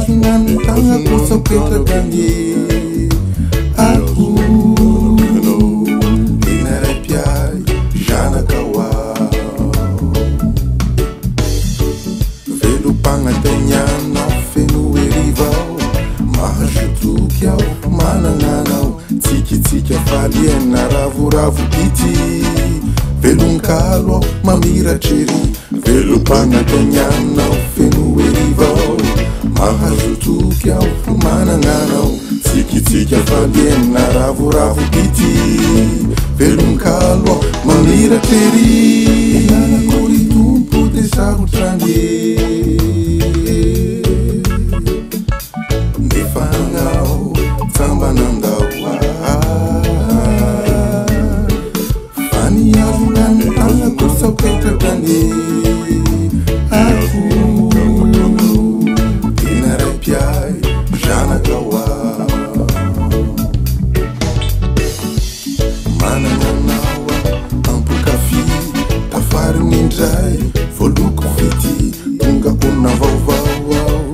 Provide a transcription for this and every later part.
azonany tagna kosa petrakan'ny ako tena ray mpiay zanaka hoao velom-pagnataniana feno herivao mahazotoky aho manananao tsikitsika faliena ravoravo pity velon-kalo aho mamiratrery velom-pagnataniana feno herivao mahazotoky aho manananao tsikitsika faliena ravoravo pity velon-kalo aho mamiratrery nanakory tompo de sarotrane nefa agnao tsambanandao fa niazonany tagna kosa petrakane ako tena ray mpiay zanaka hoao manananao ampokafy tafarin'indray voaloko fity tonga onna vaovao ao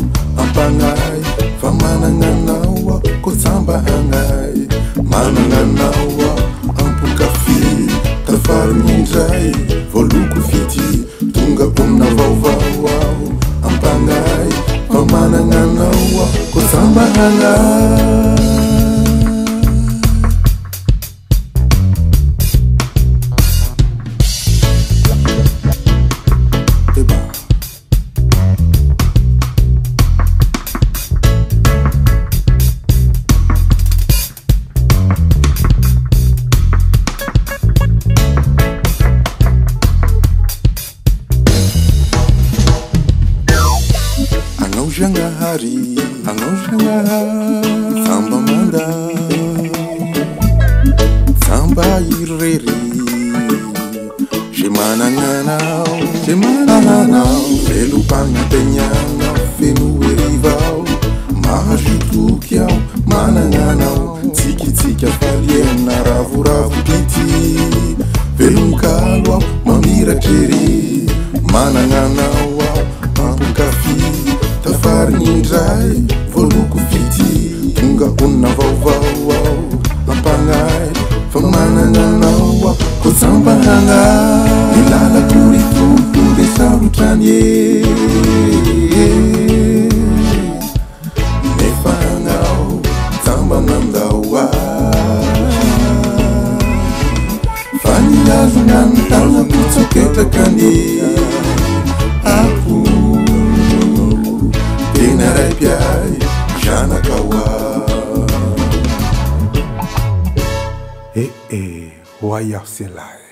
ampagnay fa manananao ko tsamba hagnay manananao ampokafy tafarin'indray voaloko fity tonga onna vaovao ao ampagnay fa manananao ko tsamba hagnay Janahari, anao Janahari, samba manda, samba irery, manananao, velom-pagnataniana feno herivao mahazotoky aho manananao tsikitsika faliena ravoravo pity velon-kalo aho mamiratrery manananao aho ampokafy tafarin'indray voaloko fity tonga onna vaovao ao ampagnay fa manananao aho ko tsamba hagnay ilalakory tompo de sarotrany nefa agnao tsambanandao fa niazonany tagna kotsaketrakany ako tena ray mpiay zanaka hoao hoay aho selay